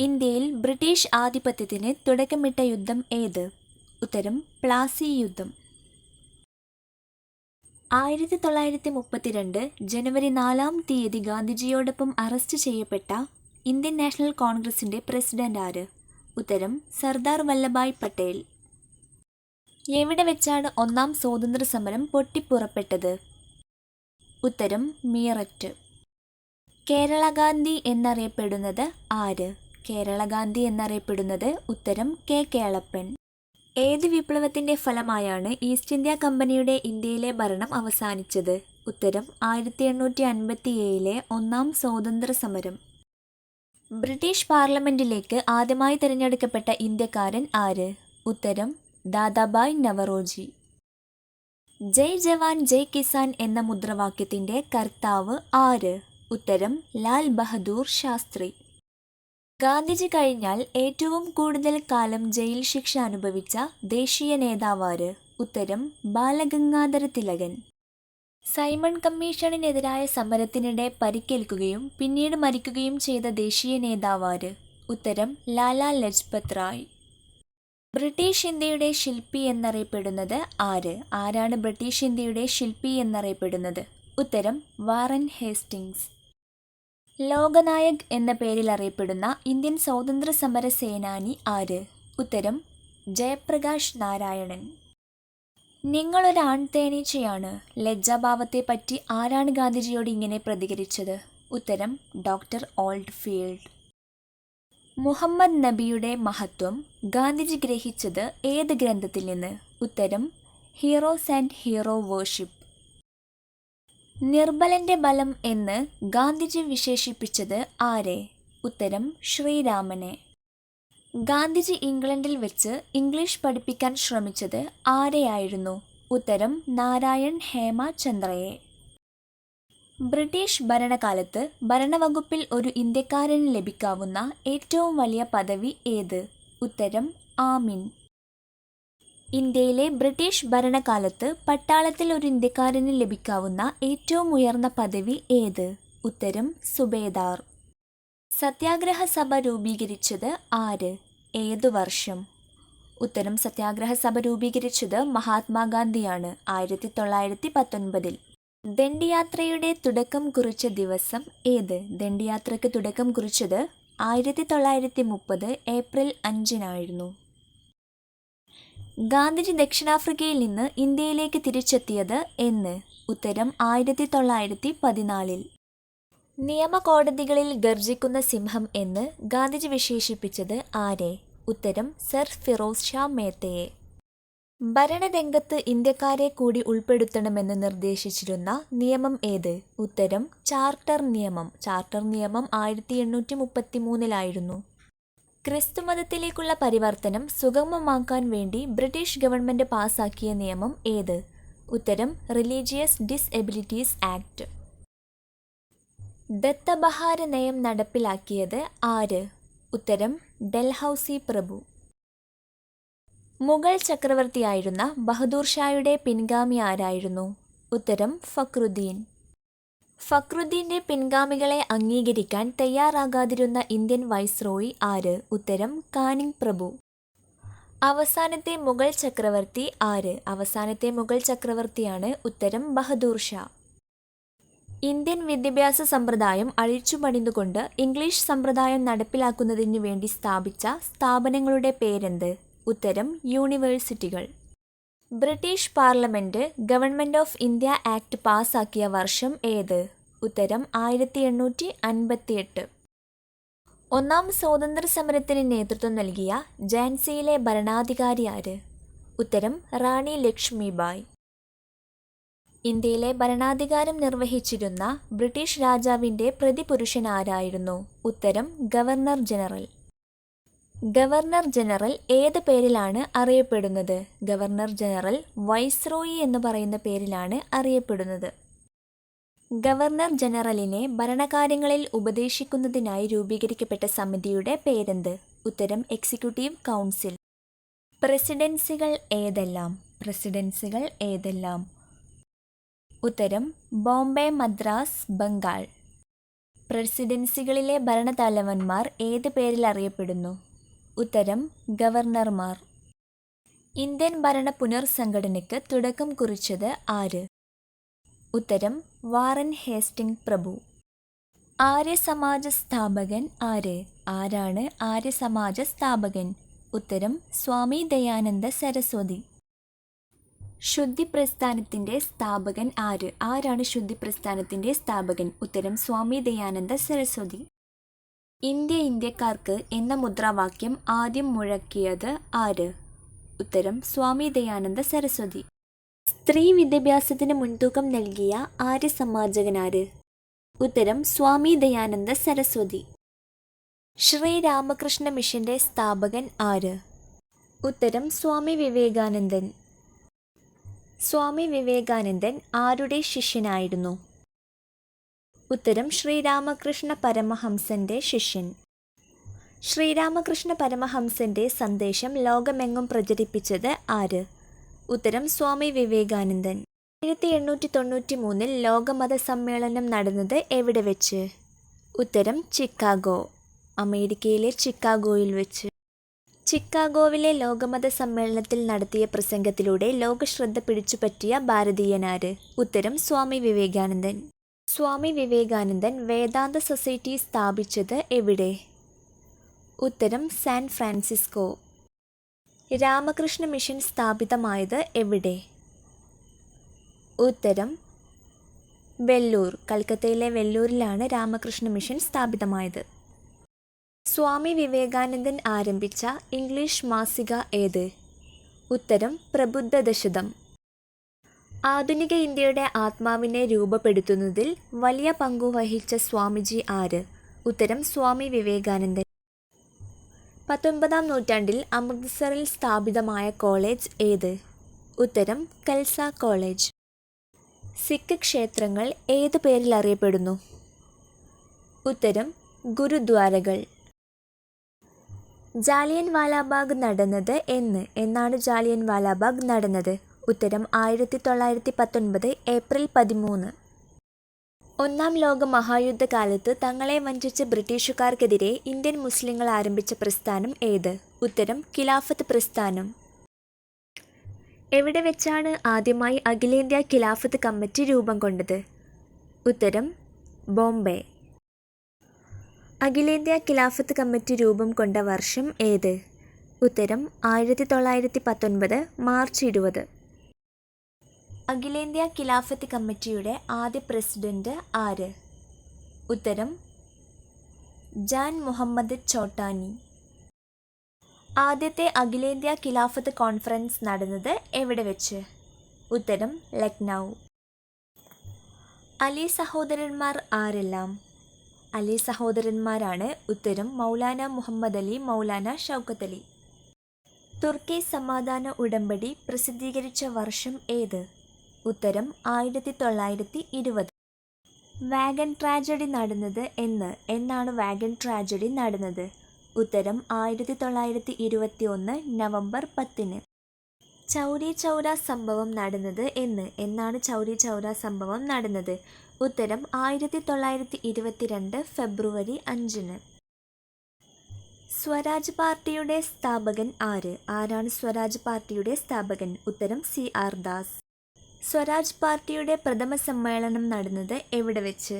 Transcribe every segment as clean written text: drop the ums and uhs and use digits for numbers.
ഇന്ത്യയിൽ ബ്രിട്ടീഷ് ആധിപത്യത്തിന് തുടക്കമിട്ട യുദ്ധം ഏത്? ഉത്തരം പ്ലാസി യുദ്ധം. 1932 ജനുവരി 4 ഗാന്ധിജിയോടൊപ്പം അറസ്റ്റ് ചെയ്യപ്പെട്ട ഇന്ത്യൻ നാഷണൽ കോൺഗ്രസിന്റെ പ്രസിഡന്റ് ആര്? ഉത്തരം സർദാർ വല്ലഭായ് പട്ടേൽ. എവിടെ വെച്ചാണ് ഒന്നാം സ്വാതന്ത്ര്യ സമരം പൊട്ടിപ്പുറപ്പെട്ടത്? ഉത്തരം മീററ്റ്. കേരള ഗാന്ധി എന്നറിയപ്പെടുന്നത് ആര്? കേരള ഗാന്ധി എന്നറിയപ്പെടുന്നത് ഉത്തരം കെ കേളപ്പൻ. ഏത് വിപ്ലവത്തിന്റെ ഫലമായാണ് ഈസ്റ്റ് ഇന്ത്യ കമ്പനിയുടെ ഇന്ത്യയിലെ ഭരണം അവസാനിച്ചത്? ഉത്തരം 1857 ഒന്നാം സ്വാതന്ത്ര്യ സമരം. ബ്രിട്ടീഷ് പാർലമെന്റിലേക്ക് ആദ്യമായി തിരഞ്ഞെടുക്കപ്പെട്ട ഇന്ത്യക്കാരൻ ആര്? ഉത്തരം ദാദാഭായ് നവറോജി. ജയ് ജവാൻ ജയ് കിസാൻ എന്ന മുദ്രാവാക്യത്തിന്റെ കർത്താവ് ആര്? ഉത്തരം ലാൽ ബഹദൂർ ശാസ്ത്രി. ഗാന്ധിജി കഴിഞ്ഞാൽ ഏറ്റവും കൂടുതൽ കാലം ജയിൽ ശിക്ഷ അനുഭവിച്ച ദേശീയ നേതാവാര്? ഉത്തരം ബാലഗംഗാധര തിലകൻ. സൈമൺ കമ്മീഷനെതിരായ സമരത്തിനിടെ പരിക്കേൽക്കുകയും പിന്നീട് മരിക്കുകയും ചെയ്ത ദേശീയ നേതാവാര്? ഉത്തരം ലാലാ ലജ്പത് റായ്. ബ്രിട്ടീഷ് ഇന്ത്യയുടെ ശില്പി എന്നറിയപ്പെടുന്നത് ആര്? ആരാണ് ബ്രിട്ടീഷ് ഇന്ത്യയുടെ ശില്പി എന്നറിയപ്പെടുന്നത്? ഉത്തരം വാറൻ ഹേസ്റ്റിങ്സ്. ലോകനായക് എന്ന പേരിൽ അറിയപ്പെടുന്ന ഇന്ത്യൻ സ്വാതന്ത്ര്യ സമര സേനാനി ആര്? ഉത്തരം ജയപ്രകാശ് നാരായണൻ. നിങ്ങളൊരു ആൺതേനീച്ചയാണ്. ലജ്ജാഭാവത്തെപ്പറ്റി ആരാണ് ഗാന്ധിജിയോട് ഇങ്ങനെ പ്രതികരിച്ചത്? ഉത്തരം ഡോക്ടർ ഓൾഡ്ഫീൽഡ്. മുഹമ്മദ് നബിയുടെ മഹത്വം ഗാന്ധിജി ഗ്രഹിച്ചത് ഏത് ഗ്രന്ഥത്തിൽ നിന്ന്? ഉത്തരം ഹീറോസ് ആൻഡ് ഹീറോ വേർഷിപ്പ്. നിർബലന്റെ ബലം എന്ന് ഗാന്ധിജി വിശേഷിപ്പിച്ചത് ആരെ? ഉത്തരം ശ്രീരാമനെ. ഗാന്ധിജി ഇംഗ്ലണ്ടിൽ വെച്ച് ഇംഗ്ലീഷ് പഠിപ്പിക്കാൻ ശ്രമിച്ചത് ആരെയായിരുന്നു? ഉത്തരം നാരായൺ ഹേമചന്ദ്രയെ. ബ്രിട്ടീഷ് ഭരണകാലത്ത് ഭരണവകുപ്പിൽ ഒരു ഇന്ത്യക്കാരന് ലഭിക്കാവുന്ന ഏറ്റവും വലിയ പദവി ഏത്? ഉത്തരം ആമിൻ. ഇന്ത്യയിലെ ബ്രിട്ടീഷ് ഭരണകാലത്ത് പട്ടാളത്തിൽ ഒരു ഇന്ത്യക്കാരന് ലഭിക്കാവുന്ന ഏറ്റവും ഉയർന്ന പദവി ഏത്? ഉത്തരം സുബേദാർ. സത്യാഗ്രഹ സഭ രൂപീകരിച്ചത് ആര്? ഏതു വർഷം? ഉത്തരം സത്യാഗ്രഹ സഭ രൂപീകരിച്ചത് മഹാത്മാഗാന്ധിയാണ് 1919. ദണ്ഡിയാത്രയുടെ തുടക്കം കുറിച്ച ദിവസം ഏത്? ദണ്ഡിയാത്രയ്ക്ക് തുടക്കം കുറിച്ചത് 1930 ഏപ്രിൽ 5 ഗാന്ധിജി ദക്ഷിണാഫ്രിക്കയിൽ നിന്ന് ഇന്ത്യയിലേക്ക് തിരിച്ചെത്തിയത് എന്ന്? ഉത്തരം 1914. നിയമകോടതികളിൽ ഗർജിക്കുന്ന സിംഹം എന്ന് ഗാന്ധിജി വിശേഷിപ്പിച്ചത് ആരെ? ഉത്തരം സർ ഫിറോസ് ഷാ മേത്തയെ. ഭരണരംഗത്ത് ഇന്ത്യക്കാരെ കൂടി ഉൾപ്പെടുത്തണമെന്ന് നിർദ്ദേശിച്ചിരുന്ന നിയമം ഏത്? ഉത്തരം ചാർട്ടർ നിയമം. ചാർട്ടർ നിയമം 1833 ക്രിസ്തുമതത്തിലേക്കുള്ള പരിവർത്തനം സുഗമമാക്കാൻ വേണ്ടി ബ്രിട്ടീഷ് ഗവൺമെന്റ് പാസാക്കിയ നിയമം ഏത്? ഉത്തരം റിലീജിയസ് ഡിസബിലിറ്റീസ് ആക്ട്. ദത്തബഹാര നയം നടപ്പിലാക്കിയത് ആര്? ഉത്തരം ഡൽഹൌസി പ്രഭു. മുഗൾ ചക്രവർത്തിയായിരുന്ന ബഹദൂർ ഷായുടെ പിൻഗാമി ആരായിരുന്നു? ഉത്തരം ഫക്രുദ്ദീൻ. ഫക്രുദ്ദീന്റെ പിൻഗാമികളെ അംഗീകരിക്കാൻ തയ്യാറാകാതിരുന്ന ഇന്ത്യൻ വൈസ്രോയി ആര്? ഉത്തരം കാനിങ് പ്രഭു. അവസാനത്തെ മുഗൾ ചക്രവർത്തി ആര്? അവസാനത്തെ മുഗൾ ചക്രവർത്തിയാണ് ഉത്തരം ബഹദൂർ ഷാ. ഇന്ത്യൻ വിദ്യാഭ്യാസ സമ്പ്രദായം അഴിച്ചുപണിതുകൊണ്ട് ഇംഗ്ലീഷ് സമ്പ്രദായം നടപ്പിലാക്കുന്നതിനു വേണ്ടി സ്ഥാപിച്ച സ്ഥാപനങ്ങളുടെ പേരെന്ത്? ഉത്തരം യൂണിവേഴ്സിറ്റികൾ. British parliament government of India act പാസാക്കിയ വർഷം ഏത്? ഉത്തരം 1858. ഒന്നാം സ്വാതന്ത്ര്യ സമരത്തിന് നേതൃത്വം നൽകിയ ഝാൻസിയിലെ ഭരണാധികാരി ആര്? ഉത്തരം റാണി ലക്ഷ്മിബായ്. ഇന്ത്യയിലെ ഭരണാധികാരം നിർവഹിച്ചിരുന്ന ബ്രിട്ടീഷ് രാജാവിന്റെ പ്രതിപുരുഷൻ ആരായിരുന്നു? ഉത്തരം ഗവർണർ ജനറൽ. ഗവർണർ ജനറൽ ഏത് പേരിലാണ് അറിയപ്പെടുന്നത്? ഗവർണർ ജനറൽ വൈസ്രോയി എന്ന് പറയുന്ന പേരിലാണ് അറിയപ്പെടുന്നത്. ഗവർണർ ജനറലിനെ ഭരണകാര്യങ്ങളിൽ ഉപദേശിക്കുന്നതിനായി രൂപീകരിക്കപ്പെട്ട സമിതിയുടെ പേരെന്ത്? ഉത്തരം എക്സിക്യൂട്ടീവ് കൗൺസിൽ. പ്രസിഡൻസികൾ ഏതെല്ലാം? പ്രസിഡൻസികൾ ഏതെല്ലാം? ഉത്തരം ബോംബെ, മദ്രാസ്, ബംഗാൾ. പ്രസിഡൻസികളിലെ ഭരണത്തലവന്മാർ ഏത് പേരിൽ അറിയപ്പെടുന്നു? ഉത്തരം ഗവർണർമാർ. ഇന്ത്യൻ ഭരണ പുനർസംഘടനയ്ക്ക് തുടക്കം കുറിച്ചത് ആര്? ഉത്തരം വാറൻ ഹേസ്റ്റിംഗ് പ്രഭു. ആര്യസമാജ സ്ഥാപകൻ ആര്? ആരാണ് ആര്യസമാജ സ്ഥാപകൻ? ഉത്തരം സ്വാമി ദയാനന്ദ സരസ്വതി. ശുദ്ധി പ്രസ്ഥാനത്തിന്റെ സ്ഥാപകൻ ആര്? ആരാണ് ശുദ്ധി പ്രസ്ഥാനത്തിന്റെ സ്ഥാപകൻ? ഉത്തരം സ്വാമി ദയാനന്ദ സരസ്വതി. ഇന്ത്യക്കാർക്ക് എന്ന മുദ്രാവാക്യം ആദ്യം മുഴക്കിയത് ആര്? ഉത്തരം സ്വാമി ദയാനന്ദ സരസ്വതി. സ്ത്രീ വിദ്യാഭ്യാസത്തിന് മുൻതൂക്കം നൽകിയ ആര്യസമാജകനാര്? ഉത്തരം സ്വാമി ദയാനന്ദ സരസ്വതി. ശ്രീരാമകൃഷ്ണ മിഷന്റെ സ്ഥാപകൻ ആര്? ഉത്തരം സ്വാമി വിവേകാനന്ദൻ. സ്വാമി വിവേകാനന്ദൻ ആരുടെ ശിഷ്യനായിരുന്നു? ഉത്തരം ശ്രീരാമകൃഷ്ണ പരമഹംസന്റെ ശിഷ്യൻ. ശ്രീരാമകൃഷ്ണ പരമഹംസന്റെ സന്ദേശം ലോകമെങ്ങും പ്രചരിപ്പിച്ചത് ആര്? ഉത്തരം സ്വാമി വിവേകാനന്ദൻ. 1893 ലോകമത സമ്മേളനം നടന്നത് എവിടെ വെച്ച്? ഉത്തരം ചിക്കാഗോ, അമേരിക്കയിലെ ചിക്കാഗോയിൽ വെച്ച്. ചിക്കാഗോവിലെ ലോകമത സമ്മേളനത്തിൽ നടത്തിയ പ്രസംഗത്തിലൂടെ ലോകശ്രദ്ധ പിടിച്ചുപറ്റിയ ഭാരതീയനാര്? ഉത്തരം സ്വാമി വിവേകാനന്ദൻ. സ്വാമി വിവേകാനന്ദൻ വേദാന്ത സൊസൈറ്റി സ്ഥാപിച്ചത് എവിടെ? ഉത്തരം സാൻ ഫ്രാൻസിസ്കോ. രാമകൃഷ്ണ മിഷൻ സ്ഥാപിതമായത് എവിടെ? ഉത്തരം വെല്ലൂർ. കൽക്കത്തയിലെ വെല്ലൂരിലാണ് രാമകൃഷ്ണ മിഷൻ സ്ഥാപിതമായത്. സ്വാമി വിവേകാനന്ദൻ ആരംഭിച്ച ഇംഗ്ലീഷ് മാസിക ഏത്? ഉത്തരം പ്രബുദ്ധ ദശകം. ആധുനിക ഇന്ത്യയുടെ ആത്മാവിനെ രൂപപ്പെടുത്തുന്നതിൽ വലിയ പങ്കു വഹിച്ച സ്വാമിജി ആര്? ഉത്തരം സ്വാമി വിവേകാനന്ദൻ. 19-ാം നൂറ്റാണ്ടിൽ അമൃത്സറിൽ സ്ഥാപിതമായ കോളേജ് ഏത്? ഉത്തരം കൽസ കോളേജ്. സിഖ് ക്ഷേത്രങ്ങൾ ഏത് പേരിൽ അറിയപ്പെടുന്നു? ഉത്തരം ഗുരുദ്വാരകൾ. ജാലിയൻ വാലാബാഗ് നടന്നത് എന്ന്? എന്നാണ് ജാലിയൻ വാലാബാഗ് നടന്നത്? ഉത്തരം 1919 ഏപ്രിൽ 13. ഒന്നാം ലോക മഹായുദ്ധകാലത്ത് തങ്ങളെ വഞ്ചിച്ച ബ്രിട്ടീഷുകാർക്കെതിരെ ഇന്ത്യൻ മുസ്ലിങ്ങൾ ആരംഭിച്ച പ്രസ്ഥാനം ഏത്? ഉത്തരം ഖിലാഫത്ത് പ്രസ്ഥാനം. എവിടെ വെച്ചാണ് ആദ്യമായി അഖിലേന്ത്യാ ഖിലാഫത്ത് കമ്മിറ്റി രൂപം കൊണ്ടത്? ഉത്തരം ബോംബെ. അഖിലേന്ത്യാ ഖിലാഫത്ത് കമ്മിറ്റി രൂപം കൊണ്ട വർഷം ഏത്? ഉത്തരം 1919 മാർച്ച് 20. അഖിലേന്ത്യാ ഖിലാഫത്ത് കമ്മിറ്റിയുടെ ആദ്യ പ്രസിഡന്റ് ആര്? ഉത്തരം ജാൻ മുഹമ്മദ് ചോട്ടാനി. ആദ്യത്തെ അഖിലേന്ത്യാ ഖിലാഫത്ത് കോൺഫറൻസ് നടന്നത് എവിടെ വെച്ച്? ഉത്തരം ലക്നൗ. അലി സഹോദരന്മാർ ആരെല്ലാം? അലി സഹോദരന്മാരാണ്. ഉത്തരം മൗലാന മുഹമ്മദ് അലി, മൗലാന ഷൗക്കത്ത് അലി. തുർക്കി സമാധാന ഉടമ്പടി പ്രസിദ്ധീകരിച്ച വർഷം ഏത്? ഉത്തരം 1920. വാഗൺ ട്രാജഡി നടന്നത് എന്ന്? എന്നാണ് വാഗൺ ട്രാജഡി നടന്നത്? ഉത്തരം 1921 നവംബർ 10. ചൗരി ചൗര സംഭവം നടന്നത് എന്ന്? എന്നാണ് ചൗരി ചൗര സംഭവം നടന്നത്? ഉത്തരം 1922 ഫെബ്രുവരി 5. സ്വരാജ് പാർട്ടിയുടെ സ്ഥാപകൻ ആര്? ആരാണ് സ്വരാജ് പാർട്ടിയുടെ സ്ഥാപകൻ? ഉത്തരം CR ദാസ്. സ്വരാജ് പാർട്ടിയുടെ പ്രഥമ സമ്മേളനം നടന്നത് എവിടെ വെച്ച്?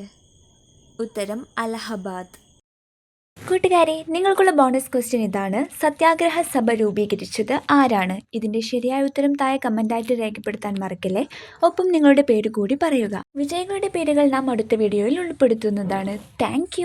ഉത്തരം അലഹബാദ്. കൂട്ടുകാരെ, നിങ്ങൾക്കുള്ള ബോണസ് ക്വസ്റ്റ്യൻ ഇതാണ്. സത്യാഗ്രഹ സഭ രൂപീകരിച്ചത് ആരാണ്? ഇതിൻ്റെ ശരിയായ ഉത്തരം താഴെ കമൻ്റായിട്ട് രേഖപ്പെടുത്താൻ മറക്കല്ലേ. ഒപ്പം നിങ്ങളുടെ പേര് കൂടി പറയുക. വിജയികളുടെ പേരുകൾ നാം അടുത്ത വീഡിയോയിൽ ഉൾപ്പെടുത്തുന്നതാണ്. താങ്ക്